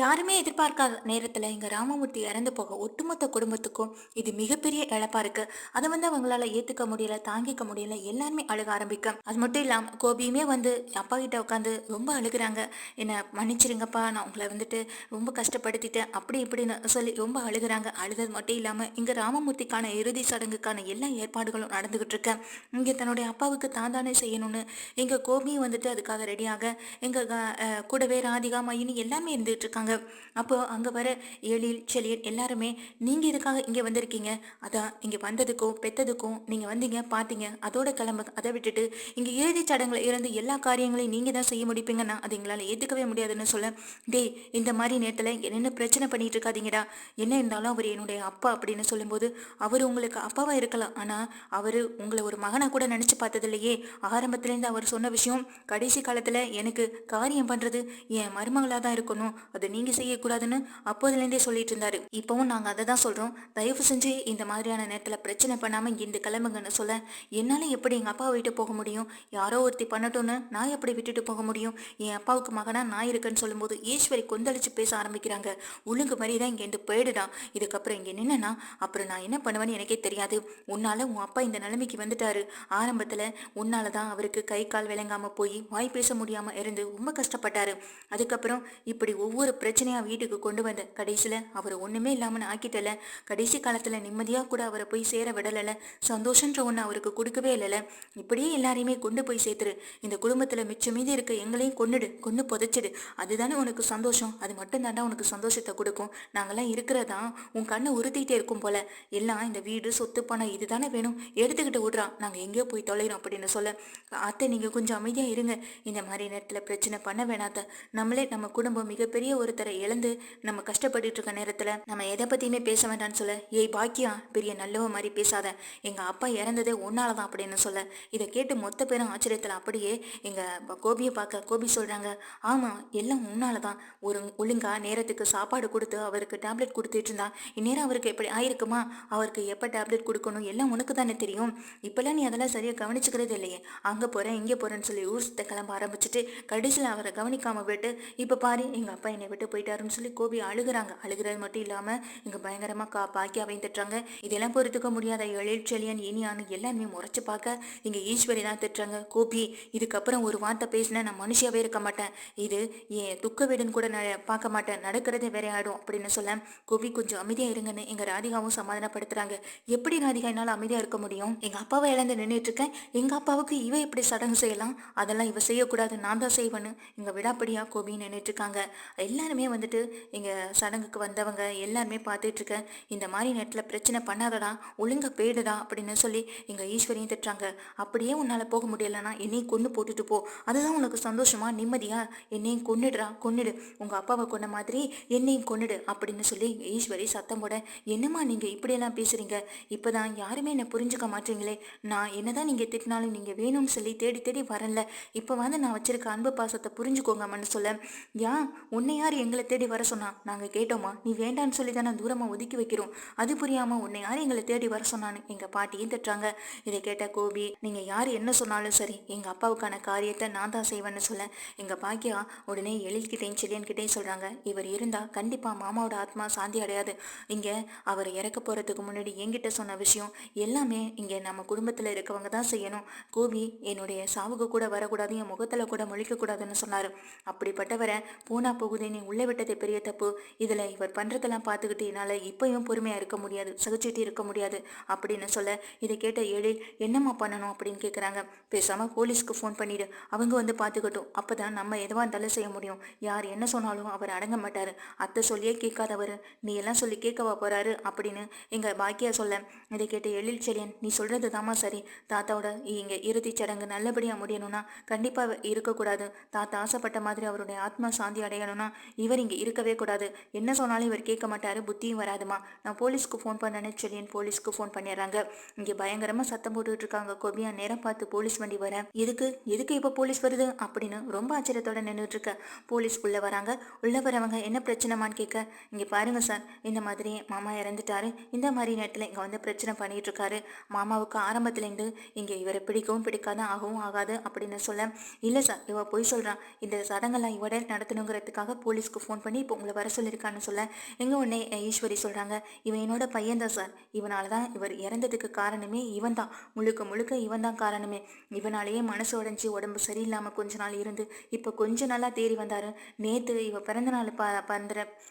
யாருமே எதிர்பார்க்காத நேரத்துல இங்க ராமமூர்த்தி இறந்து போக ஒட்டுமொத்த குடும்பத்துக்கும் இது மிகப்பெரிய இழப்பா இருக்கு. அதை அவங்களால ஏத்துக்க முடியல, தாங்கிக்க முடியல, எல்லாருமே அழுக ஆரம்பிக்க. அது மட்டும் இல்லாம கோபியுமே அப்பா கிட்ட உட்காந்து ரொம்ப அழுகுறாங்க. என்ன மன்னிச்சிருங்கப்பா, நான் உங்களை ரொம்ப கஷ்டப்படுத்திட்டேன் அப்படி இப்படின்னு சொல்லி ரொம்ப அழுகுறாங்க. அழுதது மட்டும் இல்லாம இங்க ராமமூர்த்திக்கான இறுதி சடங்குக்கான எல்லா ஏற்பாடுகளும் நடந்துகிட்டு இருக்கு. இங்க தன்னுடைய அப்பாவுக்கு தான் தானே செய்யணும்னு எங்க கோபியும் அதுக்காக ரெடியாக எங்க கூடவே ராதிகா மைனி எல்லாமே இருந்துகிட்டு இருக்காங்க. அப்போ அங்க வர எழில் செழியன் எல்லாருமே, நீங்க இதுக்காக இங்க வந்திருக்கீங்க, அதான் இங்க வந்ததுக்கும் பெத்ததுக்கும் நீங்க வந்தீங்க பாத்தீங்க, அதோட கிளம்புங்க. அதை விட்டுட்டு இங்க இறுதி சடங்குல இருந்து எல்லா காரியங்களையும் நீங்க தான் செய்ய முடிப்பீங்கன்னா அது எங்களால ஏத்துக்கவே முடியாதுன்னு சொல்ல, டேய் இந்த மாதிரி நேரத்துல என்ன பிரச்சனை பண்ணிட்டு இருக்காதீங்கடா, என்ன இருந்தாலும் அவர் என்னுடைய அப்பா அப்படின்னு சொல்லும்போது, அவர் உங்களுக்கு அப்பாவா இருக்கலாம், ஆனா அவரு உங்களை ஒரு மகனா கூட நினைச்சு பார்த்தது இல்லையே. ஆரம்பத்திலேருந்து அவர் சொன்ன விஷயம், கடைசி காலத்துல எனக்கு காரியம் பண்றது என் மருமகளா தான் இருக்கணும், அதை நீங்க செய்யக்கூடாதுன்னு அப்போதுலேருந்தே சொல்லிட்டு இருந்தாரு. இப்பவும் நாங்க அதை தான் சொல்றோம், தயவு செஞ்சு இந்த மாதிரியான நேரத்துல பிரச்சனை பண்ணாம இங்கிருந்து கிளம்புங்கன்னு சொல்ல, என்னால எப்படி எங்க அப்பாவை விட்டு போக முடியும், யாரோ ஒருத்தி பண்ணட்டும்னு நான் எப்படி விட்டுட்டு போக முடியும், என் அப்பாவுக்கு மகனா நான் இருக்கேன்னு சொல்லும்போது ஈஸ்வரி கொந்தளிச்சு பேச ஆரம்பிக்கிறாங்க. ஒழுங்கு மாதிரிதான் இங்கேருந்து போயிடுடா, இதுக்கப்புறம் இங்க நின்னா அப்புறம் நான் என்ன பண்ணுவேன்னு எனக்கே தெரியாது. உன்னால உன் அப்பா இந்த நிலைமைக்கு வந்துட்டாரு. ஆரம்பத்துல உன்னாலதான் அவருக்கு கை கால் விளங்காம போய் வாய் பேச முடியாம இருந்து ரொம்ப கஷ்டப்பட்டாரு. அதுக்கப்புறம் இப்படி ஒவ்வொரு பிரச்சனையா வீட்டுக்கு கொண்டு வந்த கடைசியில அவர் ஒண்ணுமே இல்லாம ஆக்கிட்டல. கடைசி காலத்துல நிம்மதியா கூட அவரை போய் சேர விடல, சந்தோஷன்ற ஒண்ணு அவருக்கு கொடுக்கவே இல்லைல. இப்படியே எல்லாரையுமே கொண்டு போய் சேர்த்துரு, இந்த குடும்பத்துல மிச்சம் மீதி இருக்க எங்களையும் கொன்னு புதைச்சிடு, அதுதானே உனக்கு சந்தோஷம், அது மட்டும் தாண்டா உனக்கு சந்தோஷத்தை கொடுக்கும். நாங்கெல்லாம் இருக்கிறதா உன் கண்ணை உறுத்திட்டே இருக்கும் போல, எல்லாம் இந்த வீடு சொத்து பணம் இதுதானே வேணும், எடுத்துக்கிட்டு விடுறா, நாங்க எங்கேயோ போய் தொலைறோம் அப்படின்னு சொல்ல, அத்தை நீங்க கொஞ்சம் அமைதியா இருங்க, இந்த மாதிரி நேரத்துல பிரச்சனை பண்ண வேணாத்த, நம்மளே நம்ம குடும்பம் மிகப்பெரிய ஒருத்தரை இழந்து நம்ம கஷ்டப்பட்டு இருக்க நேரத்துல நம்ம எதை பத்தியுமே பேச வேண்டாம்னு சொல்ல, ஏய் பாக்கியா பெரிய நல்லவ மாதிரி பேசாத, எங்க அப்பா இறந்ததே ஒன்னாலதான் அப்படின்னு சொல்ல, இதை கேட்டு மொத்த பேரும் ஆச்சரியத்துல அப்படியே எங்க கோபியை பார்க்க கோபி சொல்றாங்க, ஆமா எல்லாம் உன்னாலதான், ஒரு ஒழுங்கா நேரத்துக்கு சாப்பாடு கொடுத்து அவருக்கு டேப்லெட் கொடுத்துட்டு இருந்தா இந்நேரம் அவருக்கு எப்படி ஆயிருக்குமா, அவருக்கு எப்ப டேப்லெட் கொடுக்கணும் எல்லாம் உனக்கு தானே தெரியும், இப்பெல்லாம் நீ அதெல்லாம் சரியா கவனிச்சுக்கிறது இல்லையே, அங்க போறேன் இங்க போறேன்னு சொல்லி ஊர் சுத்த கிளம்ப ஆரம்பிச்சுட்டு கடைசியில் அவரை கவனிக்காம விட்டு இப்ப பாரு எங்க அப்பா என்னை விட்டு போயிட்டாருன்னு சொல்லி கோபி அழுகுறாங்க. அழுகிறது மட்டும் இல்லாம இங்க பயங்கரமா பாக்கியாவையும் திட்டுறாங்க. இதெல்லாம் பொறுத்துக்க முடியாத எழில் செழியன் இனியானு எல்லாருமே முறைச்சு பார்க்க இங்க ஈஸ்வரி தான் திட்டுறாங்க. கோபி இதுக்கப்புறம் ஒரு வார்த்தை பேசின நான் மனுஷியாவே இருக்க மாட்டேன், இது என் துக்க வீடுன்னு கூட நான் பார்க்க மாட்டேன், நடக்கிறதே வேற ஆயிடும் அப்படின்னு சொல்ல, கோபி கொஞ்சம் அமைதியா இருங்கன்னு எங்க ராதிகாவும் சமாதானப்படுத்துறாங்க. எப்படி ராதிகா என்னால அமைதியா இருக்க முடியும், எங்க அப்பாவை இழந்து நின்றுட்டு இருக்கேன், எங்க அப்பாவுக்கு இவ எப்படி சடங்கு செய்யலாம், அதெல்லாம் இவ செய்யக்கூடாது, நான் தான் செய்வேன்னு இங்க விடாப்படியா கோபி நின்றுட்டு இருக்காங்க. எல்லாருமே இங்க சடங்குக்கு வந்தவங்க எல்லாருமே பார்த்துட்டு இருக்க, இந்த மாதிரி நேரத்துல பிரச்சனை பண்ணாதடா, ஒழுங்கா போயிடுடா அப்படின்னு சொல்லி எங்க ஈஸ்வரியும் திட்டுறாங்க. அப்படியே உன்னால போக முடியலன்னா என்னையும் கொண்டு போட்டுட்டு போ, அதுதான் உனக்கு சந்தோஷமா நிம்மதியா, என்னையும் கொன்னுடுறா கொன்னுடு, உங்க அப்பாவை கொன்ன மாதிரி என்னையும் கொன்னுடு அப்படின்னு சொல்லி ஈஸ்வரி சத்தம் போட, என்னம்மா நீங்க இப்படியெல்லாம் பேசுறீங்க, இப்பதான் யாருமே என்ன புரிஞ்சுக்க மாட்டீங்களே, நான் என்னதான் நீங்க திட்டினாலும் நீங்க வேணும்னு சொல்லி தேடி தேடி வரல, இப்போ நான் வச்சிருக்க அன்பு பாசத்தை புரிஞ்சுக்கோங்கம்மான்னு சொல்ல, ஏன் உன்னை யார் எங்களை தேடி வர சொன்னா, நாங்க கேட்டோமா, நீ வேண்டான்னு சொல்லி தான் தூரமா ஒதுக்கி வைக்கிறோம், அது புரியாம உன்னை யார் எங்களை தேடி வர சொன்னான்னு எங்க பாட்டியும் திட்டுறாங்க. இதை கேட்ட கோபி, நீங்க யார் என்ன சொன்னாலும் சரி எங்க அப்பாவுக்கான காரியத்தை நான் தான் செய்வேன்னு சொல்ல, எங்க பாக்கியா உடனே எழில்கிட்டையும் செல்லியன்கிட்டையும் சொல்றாங்க, இவர் இருந்தா கண்டிப்பா மாமாவோட ஆத்மா சாந்தி அடையாது, இங்க அவர் இறக்க போறதுக்கு முன்னாடி என்கிட்ட சொன்ன விஷயம் எல்லாமே இங்க நம்ம குடும்பத்துல இருக்கவங்க தான் செய்யணும், கோபி என்னுடைய சாவுக்கு கூட வரக்கூடாது, என் முகத்துல கூட முழிக்க கூடாதுன்னு சொன்னாரு. அப்படிப்பட்டவரை போனா போகுதே நீ உள்ளே விட்டது பெரிய தப்பு, இதுல இவர் பண்றதெல்லாம் பார்த்துக்கிட்டு என்னால இப்பயும் பொறுமையா இருக்க முடியாது, சகிச்சுட்டு இருக்க முடியாது அப்படின்னு சொல்ல, இதை கேட்ட எழில் என்னம்மா பண்ணணும் அப்படின்னு கேட்குறாங்க. பேசாம போலீஸ்க்கு ஃபோன் பண்ணிடு, அவங்க பார்த்துக்கட்டும், அப்பதான் நம்ம எதுவாக இருந்தாலும் செய்ய முடியும், யார் என்ன சொன்னாலும் அவர் அடங்க மாட்டாரு, அத்தை சொல்லியே கேட்காதவர் நீ எல்லாம் சொல்லி கேட்கவா போறாரு அப்படின்னு எங்க பாக்கியா சொல்ல, இதை கேட்ட எழில் செழியன், நீ சொல்றது தாமா சரி, தாத்தாவோட இங்க இறுதிச் சடங்கு நல்லபடியா முடியணும்னா கண்டிப்பா இருக்கக்கூடாது, தாத்தா ஆசைப்பட்ட மாதிரி அவருடைய ஆத்மா சாந்தி அடையணும்னா இவர் இங்க இருக்கவே கூடாது, என்ன சொன்னாலும் இவர் கேட்க மாட்டாரு, புத்தியும் வராதுமா, நான் போலீஸ்க்கு ஃபோன் பண்ணேன்னு செழியன் போலீஸ்க்கு ஃபோன் பண்ணிடுறாங்க. இங்க பயங்கரமா சத்தம் போட்டுட்டு இருக்காங்க. கோபியா நேரம் பார்த்து போலீஸ் வண்டி வர, எதுக்கு எதுக்கு இப்ப போலீஸ் வருது அப்படின்னு ரொம்ப ஆச்சரியத்தோட நின்றுட்டு இருக்க. போலீஸ் உள்ள வராங்க. உள்ள வரவங்க என்ன பிரச்சனைமான்னு கேட்க, இங்க பாருங்க சார், இந்த மாதிரி மாமா இறந்துட்டாரு, இந்த மாதிரி நேரத்துல இங்க பிரச்சனை பண்ணிட்டு இருக்காரு, மாமாவுக்கு ஆரம்பத்துல இருந்து இங்க இவரை பிடிக்கவும் பிடிக்காத ஆகவும் ஆகாது அப்படின்னு சொல்ல, இல்ல சார் இவ போய் சொல்றான், இந்த சடங்கெல்லாம் இவட நடத்தணுங்கிறதுக்காக போலீஸ் போலீஸ்க்கு ஃபோன் பண்ணி இப்போ உங்களை வர சொல்லியிருக்கான்னு சொல்ல எங்க உடனே ஈஸ்வரி சொல்கிறாங்க, இவன் என்னோட பையன்தான் சார், இவனால தான் இவர் இறந்ததுக்கு காரணமே இவன் தான், முழுக்க முழுக்க இவன் தான் காரணமே. இவனாலேயே மனசு உடைஞ்சி உடம்பு சரியில்லாமல் கொஞ்ச நாள் இருந்து இப்போ கொஞ்ச நாளாக தேறி வந்தார். நேற்று இவ பிறந்த நாள் பந்திர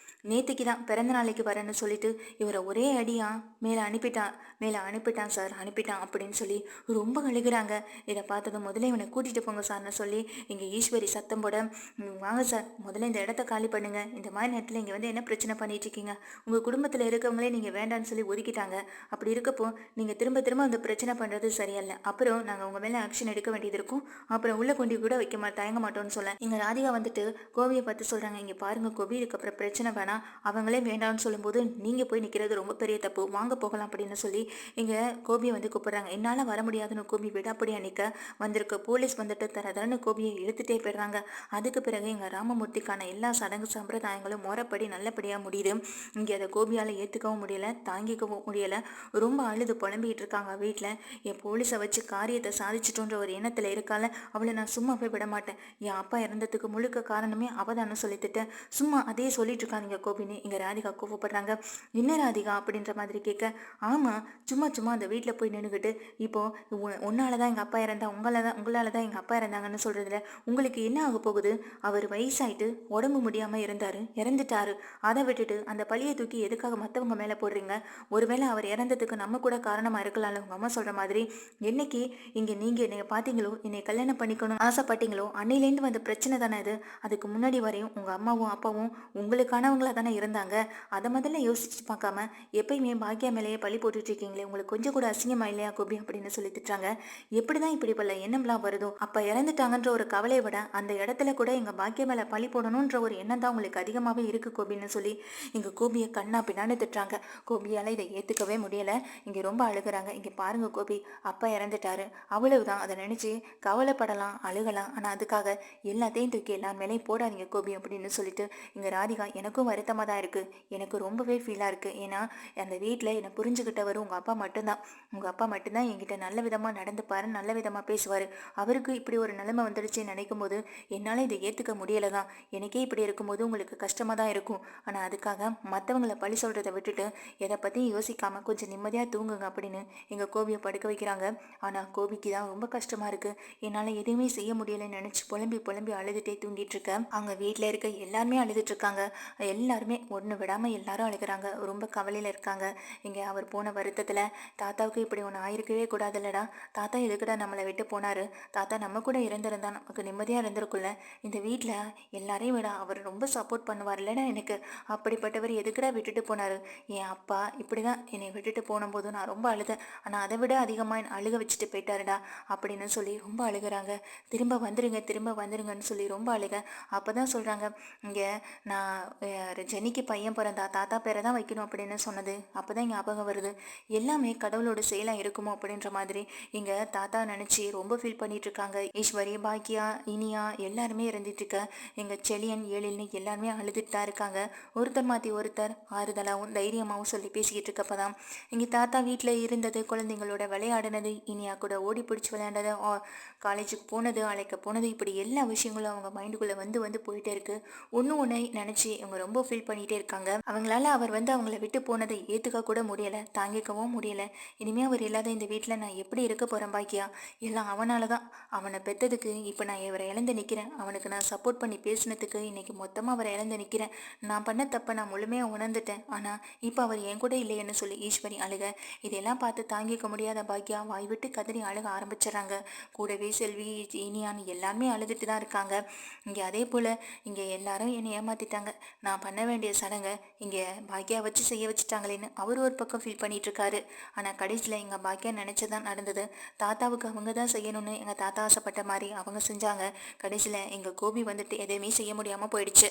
நேற்றுக்கு தான் பிறந்த நாளைக்கு வரேன்னு சொல்லிட்டு இவரை ஒரே அடியா மேலே அனுப்பிட்டான் சார், அனுப்பிட்டான் அப்படின்னு சொல்லி ரொம்ப அழுகிறாங்க. இதை பார்த்ததும் முதல்ல இவனை கூட்டிகிட்டு போங்க சார்னு சொல்லி இங்கே ஈஸ்வரி சத்தம் போட, வாங்க சார் முதல்ல இந்த இடத்த காலி பண்ணுங்க, இந்த மாதிரி நேரத்தில் இங்கே வந்து என்ன பிரச்சனை பண்ணிட்டு இருக்கீங்க, உங்கள் குடும்பத்தில் இருக்கவங்களே நீங்கள் வேண்டான்னு சொல்லி ஒதுக்கிட்டாங்க, அப்படி இருக்கப்போ நீங்கள் திரும்ப திரும்ப அந்த பிரச்சனை பண்ணுறது சரியில்லை, அப்புறம் நாங்கள் உங்கள் மேலே ஆக்ஷன் எடுக்க வேண்டியது இருக்கும், அப்புறம் உள்ளே கொண்டு கூட தயங்க மாட்டோம்னு சொல்ல இங்கே ராதிகா வந்துட்டு கோபியை பார்த்து சொல்கிறாங்க, இங்கே பாருங்க கோபி, இதுக்கப்புறம் பிரச்சனை வேணாம், அவங்களே வேண்டாம்னு சொல்லும்போது நீங்கள் போய் நிற்கிறது ரொம்ப பெரிய தப்பு, வாங்க போகலாம் அப்படின்னு சொல்லி இங்கே கோபியை வந்து கூப்பிடுறாங்க. என்னால் வர முடியாதுன்னு கோபி விடாப்படியா நிற்க வந்திருக்க போலீஸ் வந்துட்டு தரதரன்னு கோபியை இழுத்துட்டே போயிடுறாங்க. அதுக்கு பிறகு எங்கள் ராமமூர்த்திக்கான எல்லா சடங்கு சம்பிரதாயங்களும் முறைப்படி நல்லபடியாக முடியுது. இங்கே அதை கோபியால் ஏற்றுக்கவும் முடியலை, தாங்கிக்கவும் முடியலை, ரொம்ப அழுது புலம்பிக்கிட்டு இருக்காங்க வீட்டில். என் போலீஸை வச்சு காரியத்தை சாதிச்சிட்டோன்ற ஒரு எண்ணத்தில் இருக்கால, அவளை நான் சும்மா போய் விட மாட்டேன், என் அப்பா இறந்ததுக்கு முழுக்க காரணமே அவதான்னு சொல்லிட்டுட்டேன், சும்மா அதே சொல்லிட்டு இருக்காங்க கோபின்னு இங்கே ராதிகா கோவப்படுறாங்க. என்ன ராதிகா அப்படின்ற மாதிரி கேட்க, ஆமாம் சும்மா சும்மா அந்த வீட்டில் போய் நின்றுக்கிட்டு இப்போது உன்னால தான் எங்கள் அப்பா இறந்தா, உங்களால் தான் எங்கள் அப்பா இறந்தாங்கன்னு சொல்கிறதுல உங்களுக்கு என்ன ஆக போகுது, அவர் வயசாயிட்டு உடம்பு முடியாமல் இறந்துட்டாரு, அதை விட்டுட்டு அந்த பழியை தூக்கி எதுக்காக மற்றவங்க மேலே போடுறீங்க, ஒருவேளை அவர் இறந்ததுக்கு நம்ம கூட காரணமாக இருக்கலாம்ல, உங்கள் அம்மா சொல்கிற மாதிரி, என்னைக்கு இங்கே நீங்கள் என்னை பார்த்தீங்களோ, என்னை கல்யாணம் பண்ணிக்கணும் ஆசைப்பட்டீங்களோ அன்னையிலேருந்து வந்த பிரச்சனை தானே அது, அதுக்கு முன்னாடி வரையும் உங்கள் அம்மாவும் அப்பாவும் உங்களுக்கானவங்களாக தானே இருந்தாங்க, அதை முதல்ல யோசிச்சு பார்க்காம எப்பயுமே பாக்கியா மேலேயே பழி போட்டுட்டு இருக்கீங்களே, உங்களுக்கு கொஞ்சம் கூட அசிங்கமா இல்லையா கோபி அப்படின்னு சொல்லி திட்டுறாங்க. எப்படிதான் இப்படி பல எண்ணம்லாம் வருதோ, அப்போ இறந்துட்டாங்கன்ற ஒரு கவலையை விட அந்த இடத்துல கூட எங்கள் பாக்கியா மேலே பழி போடணுன்ற ஒரு எண்ணம் தான் உங்களுக்கு அதிகமாகவே இருக்கு கோபின்னு சொல்லி இங்கே கோபியை கண்ணா பின்னான்னு திட்டுறாங்க. கோபியால் இதை ஏற்றுக்கவே முடியலை, இங்கே ரொம்ப அழுகிறாங்க. இங்கே பாருங்க கோபி, அப்பா இறந்துட்டாரு, அவ்வளவுதான், அதை நினச்சி கவலைப்படலாம் அழுகலாம், ஆனால் அதுக்காக எல்லாத்தையும் தூக்கி எல்லார் மேலேயும் போடாதீங்க கோபி அப்படின்னு சொல்லிட்டு இங்கே ராதிகா, எனக்கும் வருத்தமாக தான் இருக்குது, எனக்கு ரொம்பவே ஃபீலாக இருக்குது, ஏன்னா அந்த வீட்டில் என்னை புரிஞ்சுக்கிட்டவர் உங்கள் அப்பா மட்டும்தான் என்கிட்ட நல்ல விதமாக நடந்துப்பாரு, நல்ல விதமாக பேசுவார், அவருக்கு இப்படி ஒரு நிலைமை வந்துடுச்சு நினைக்கும் போது என்னால் இதை ஏற்றுக்க முடியலை தான், எனக்கே இப்படி இருக்கும்போது உங்களுக்கு கஷ்டமாக தான் இருக்கும், ஆனால் அதுக்காக மற்றவங்களை பழி சொல்கிறத விட்டுட்டு எதை பற்றியும் யோசிக்காமல் கொஞ்சம் நிம்மதியாக தூங்குங்க அப்படின்னு எங்கள் கோபியை படுக்க வைக்கிறாங்க. ஆனால் கோபிக்கு தான் ரொம்ப கஷ்டமாக இருக்குது, என்னால் எதுவுமே செய்ய முடியலைன்னு நினச்சி புலம்பி அழுதுகிட்டே தூங்கிட்டு இருக்கேன். அவங்க வீட்டில் இருக்க எல்லாருமே அழுதுட்டு இருக்காங்க, எல்லாருமே ஒன்று விடாமல் எல்லாரும் அழுகிறாங்க, ரொம்ப கவலையில் இருக்காங்க. இங்கே அவர் போன வருத்தத்தில் தாத்தாவுக்கு இப்படி ஒன்று ஆயிருக்கவே கூடாதுல்லடா, தாத்தா எதுக்குடா நம்மளை விட்டு போனார், தாத்தா நம்ம கூட இருந்திருந்தா நமக்கு நிம்மதியாக இருந்திருக்குல்ல, இந்த வீட்டில் எல்லாரையும் விட அவர் ரொம்ப சப்போர்ட் பண்ணுவார் இல்லைடா எனக்கு, அப்படிப்பட்டவர் எதுக்குடா விட்டுட்டு போனார், என் அப்பா இப்படி தான் என்னை விட்டுட்டு போனும்போது நான் ரொம்ப அழுதேன், ஆனால் அதை விட அதிகமாக என்னை அழுக வச்சுட்டு போயிட்டாருடா அப்படின்னு சொல்லி ரொம்ப அழுகிறாங்க. திரும்ப வந்துருங்கன்னு சொல்லி ரொம்ப அழுக. அப்போ தான் சொல்கிறாங்க, இங்கே நான் ஜெனிக்கு பையன் பிறந்தா தாத்தா பேரை தான் வைக்கணும் அப்படின்னு சொன்னது அப்போ தான் ஞாபகம் வருது, எல்லாமே கடவுளோட செயலாக இருக்குமோ அப்படின்ற மாதிரி இங்கே தாத்தா நினச்சி ரொம்ப ஃபீல் பண்ணிட்டு இருக்காங்க. ஈஸ்வரி, பாக்கியா, இனியா எல்லாருமே இருந்துட்டு இருக்க, எங்கள் செலியன், ஏழில்னு எல்லாருமே அழுதுட்டு தான் இருக்காங்க. ஒருத்தர் மாற்றி ஒருத்தர் ஆறுதலாகவும் தைரியமாகவும் சொல்லி பேசிக்கிட்டு இருக்கப்போ தான் இங்கே தாத்தா வீட்டில் இருந்தது, குழந்தைங்களோட விளையாடினது, இனியா கூட ஓடி பிடிச்சி விளையாண்டது, காலேஜுக்கு போனது, அழைக்க போனது, இப்படி எல்லா விஷயங்களும் அவங்க மைண்டுக்குள்ளே வந்து போயிட்டே இருக்கு. ஒன்று நினச்சி இவங்க ரொம்ப ஃபீல் பண்ணிகிட்டே இருக்காங்க. அவங்களால அவர் அவங்கள விட்டு போனதை ஏற்றுக்க கூட முடியலை, தாங்கிக்கவும் முடியலை. இனிமேல் அவர் இல்லாத இந்த வீட்டில் நான் எப்படி இருக்க போகிறேன் பாக்கியா, எல்லாம் அவனால தான், அவனை பெற்றதுக்கு இப்போ நான் இவரை இழந்து நிற்கிறேன், அவனுக்கு நான் சப்போர்ட் பண்ணி பேசினதுக்கு இன்றைக்கி மொத்தமாக அவரை இழந்து நிற்கிறேன், நான் பண்ண தப்பை நான் முழுமையாக உணர்ந்துட்டேன், ஆனால் இப்போ அவர் என் கூட இல்லைன்னு சொல்லி ஈஸ்வரி அழுக. இதெல்லாம் பார்த்து தாங்கிக்க முடியாத பாக்கியா வாய் விட்டு கதறி அழுக ஆரம்பிச்சிடறாங்க. கூடவே செல்வி, இனியான்னு எல்லாருமே அழுதுட்டு தான் இருக்காங்க. இங்கே அதே போல் இங்கே எல்லாரும் என்னை ஏமாற்றிட்டாங்க, நான் பண்ண வேண்டிய சடங்கை இங்கே பாக்கியா வச்சு செய்ய வச்சுட்டாங்களேன்னு அவர் ஒரு பக்கம் ஃபீல் பண்ணிட்டு இருக்காரு. ஆனால் கடைசியில் எங்கள் பாக்கியா நினச்சதான் நடந்தது, தாத்தாவுக்கு அவங்க தான் செய்யணும்னு எங்கள் தாத்தா ஆசைப்பட்ட மாதிரி அவங்க செஞ்சாங்க. கடைசியில் எங்கள் கோபி வந்துட்டு எதையுமே செய்ய முடியாமல் போயிடுச்சு.